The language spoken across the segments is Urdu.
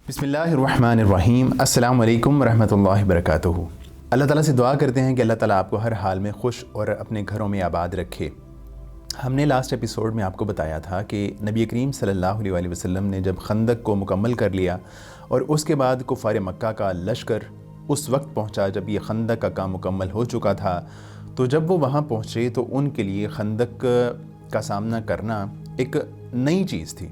بسم اللہ الرحمن الرحیم۔ السلام علیکم ورحمۃ اللہ وبرکاتہ۔ اللہ تعالیٰ سے دعا کرتے ہیں کہ اللہ تعالیٰ آپ کو ہر حال میں خوش اور اپنے گھروں میں آباد رکھے۔ ہم نے لاسٹ ایپیسوڈ میں آپ کو بتایا تھا کہ نبی کریم صلی اللہ علیہ وآلہ وسلم نے جب خندق کو مکمل کر لیا اور اس کے بعد کفار مکہ کا لشکر اس وقت پہنچا جب یہ خندق کا کام مکمل ہو چکا تھا، تو جب وہ وہاں پہنچے تو ان کے لیے خندق کا سامنا کرنا ایک نئی چیز تھی،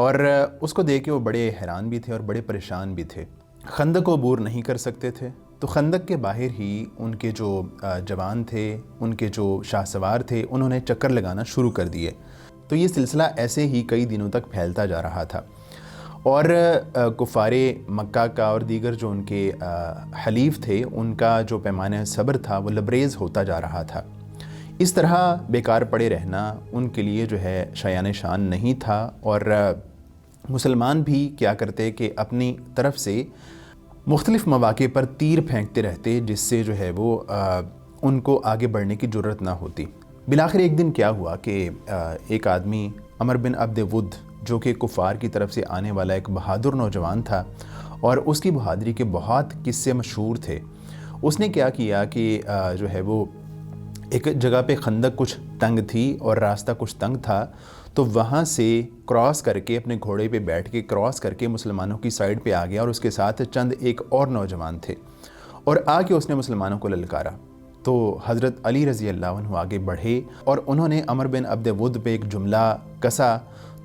اور اس کو دیکھ کے وہ بڑے حیران بھی تھے اور بڑے پریشان بھی تھے۔ خندق کو عبور نہیں کر سکتے تھے، تو خندق کے باہر ہی ان کے جو جوان تھے، ان کے جو شاہ سوار تھے، انہوں نے چکر لگانا شروع کر دیے۔ تو یہ سلسلہ ایسے ہی کئی دنوں تک پھیلتا جا رہا تھا، اور کفار مکہ کا اور دیگر جو ان کے حلیف تھے، ان کا جو پیمانہ صبر تھا وہ لبریز ہوتا جا رہا تھا۔ اس طرح بیکار پڑے رہنا ان کے لیے جو ہے شایان شان نہیں تھا، اور مسلمان بھی کیا کرتے کہ اپنی طرف سے مختلف مواقع پر تیر پھینکتے رہتے، جس سے جو ہے وہ ان کو آگے بڑھنے کی جرت نہ ہوتی۔ بالآخر ایک دن کیا ہوا کہ ایک آدمی عمر بن عبد ود، جو کہ کفار کی طرف سے آنے والا ایک بہادر نوجوان تھا اور اس کی بہادری کے بہت قصے مشہور تھے، اس نے کیا کیا کہ جو ہے وہ ایک جگہ پہ خندق کچھ تنگ تھی اور راستہ کچھ تنگ تھا، تو وہاں سے کراس کر کے اپنے گھوڑے پہ بیٹھ کے کراس کر کے مسلمانوں کی سائڈ پہ آ گیا، اور اس کے ساتھ چند ایک اور نوجوان تھے، اور آ کے اس نے مسلمانوں کو للکارا۔ تو حضرت علی رضی اللہ عنہ آگے بڑھے اور انہوں نے عمر بن عبد ود پہ ایک جملہ کسا،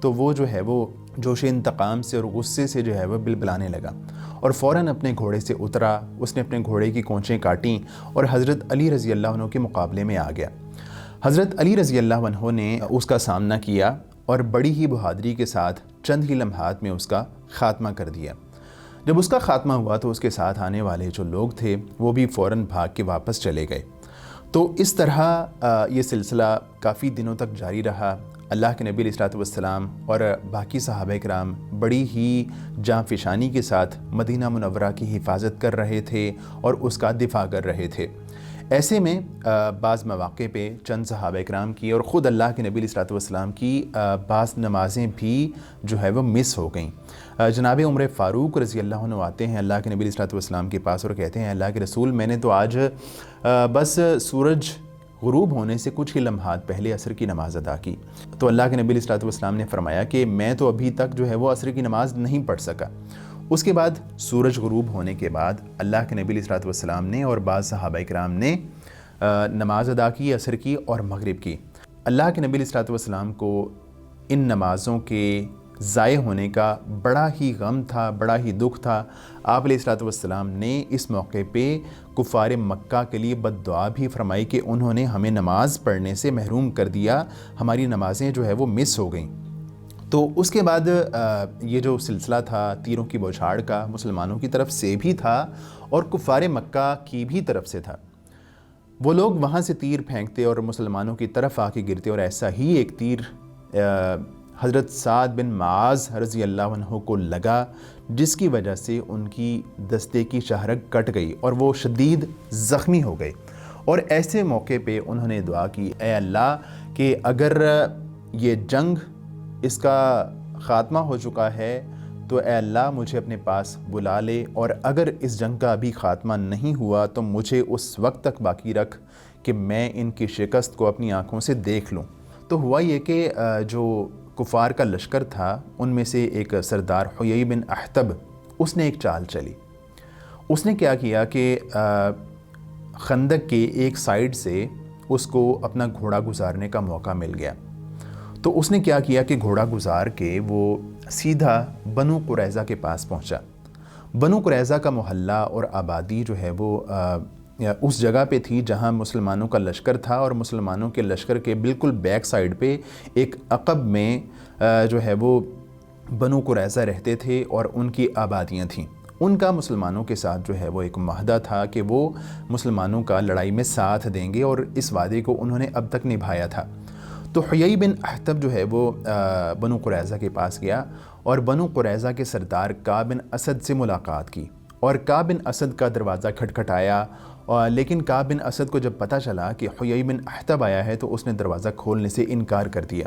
تو وہ جو ہے وہ جوش انتقام سے اور غصے سے جو ہے وہ بلبلانے لگا، اور فوراً اپنے گھوڑے سے اترا۔ اس نے اپنے گھوڑے کی کونچیں کاٹیں اور حضرت علی رضی اللہ عنہ کے مقابلے میں آ گیا۔ حضرت علی رضی اللہ عنہ نے اس کا سامنا کیا اور بڑی ہی بہادری کے ساتھ چند ہی لمحات میں اس کا خاتمہ کر دیا۔ جب اس کا خاتمہ ہوا تو اس کے ساتھ آنے والے جو لوگ تھے وہ بھی فوراً بھاگ کے واپس چلے گئے۔ تو اس طرح یہ سلسلہ کافی دنوں تک جاری رہا۔ اللہ کے نبی علیہ الصلوۃ والسلام اور باقی صحابہ کرام بڑی ہی جاں فشانی کے ساتھ مدینہ منورہ کی حفاظت کر رہے تھے اور اس کا دفاع کر رہے تھے۔ ایسے میں بعض مواقع پہ چند صحابہ کرام کی اور خود اللہ کے نبی علیہ الصلوۃ والسلام کی بعض نمازیں بھی جو ہے وہ مس ہو گئیں۔ جناب عمر فاروق رضی اللہ عنہ آتے ہیں اللہ کے نبی علیہ الصلوۃ والسلام کے پاس اور کہتے ہیں، اللہ کے رسول، میں نے تو آج بس سورج غروب ہونے سے کچھ ہی لمحات پہلے عصر کی نماز ادا کی۔ تو اللہ کے نبی علیہ الصلوۃ والسلام نے فرمایا کہ میں تو ابھی تک جو ہے وہ عصر کی نماز نہیں پڑھ سکا۔ اس کے بعد سورج غروب ہونے کے بعد اللہ کے نبی علیہ الصلوۃ والسلام نے اور بعض صحابہ کرام نے نماز ادا کی، عصر کی اور مغرب کی۔ اللہ کے نبی علیہ الصلوۃ والسلام کو ان نمازوں کے ضائع ہونے کا بڑا ہی غم تھا، بڑا ہی دکھ تھا۔ آپ علیہ الصلوۃ والسلام نے اس موقع پہ کفار مکہ کے لیے بد دعا بھی فرمائی کہ انہوں نے ہمیں نماز پڑھنے سے محروم کر دیا، ہماری نمازیں جو ہے وہ مس ہو گئیں۔ تو اس کے بعد یہ جو سلسلہ تھا تیروں کی بوچھاڑ کا، مسلمانوں کی طرف سے بھی تھا اور کفار مکہ کی بھی طرف سے تھا۔ وہ لوگ وہاں سے تیر پھینکتے اور مسلمانوں کی طرف آ کے گرتے، اور ایسا ہی ایک تیر حضرت سعد بن معاذ رضی اللہ عنہ کو لگا، جس کی وجہ سے ان کی دستے کی شاہرگ کٹ گئی اور وہ شدید زخمی ہو گئے۔ اور ایسے موقع پہ انہوں نے دعا کی، اے اللہ کہ اگر یہ جنگ اس کا خاتمہ ہو چکا ہے تو اے اللہ مجھے اپنے پاس بلا لے، اور اگر اس جنگ کا ابھی خاتمہ نہیں ہوا تو مجھے اس وقت تک باقی رکھ کہ میں ان کی شکست کو اپنی آنکھوں سے دیکھ لوں۔ تو ہوا یہ کہ جو کفار کا لشکر تھا ان میں سے ایک سردار حیی بن احتب، اس نے ایک چال چلی۔ اس نے کیا کیا کہ خندق کے ایک سائیڈ سے اس کو اپنا گھوڑا گزارنے کا موقع مل گیا۔ تو اس نے کیا کیا کہ گھوڑا گزار کے وہ سیدھا بنو قریظہ کے پاس پہنچا۔ بنو قریظہ کا محلہ اور آبادی جو ہے وہ اس جگہ پہ تھی جہاں مسلمانوں کا لشکر تھا، اور مسلمانوں کے لشکر کے بالکل بیک سائیڈ پہ ایک عقب میں جو ہے وہ بنو قریظہ رہتے تھے اور ان کی آبادیاں تھیں۔ ان کا مسلمانوں کے ساتھ جو ہے وہ ایک معاہدہ تھا کہ وہ مسلمانوں کا لڑائی میں ساتھ دیں گے، اور اس وعدے کو انہوں نے اب تک نبھایا تھا۔ تو حیی بن احتب جو ہے وہ بنو قریظہ کے پاس گیا اور بنو قریظہ کے سردار کعب بن اسد سے ملاقات کی، اور کعب بن اسد کا دروازہ کھٹکھٹایا، لیکن کعب بن اسد کو جب پتہ چلا کہ حیی بن احتب آیا ہے تو اس نے دروازہ کھولنے سے انکار کر دیا۔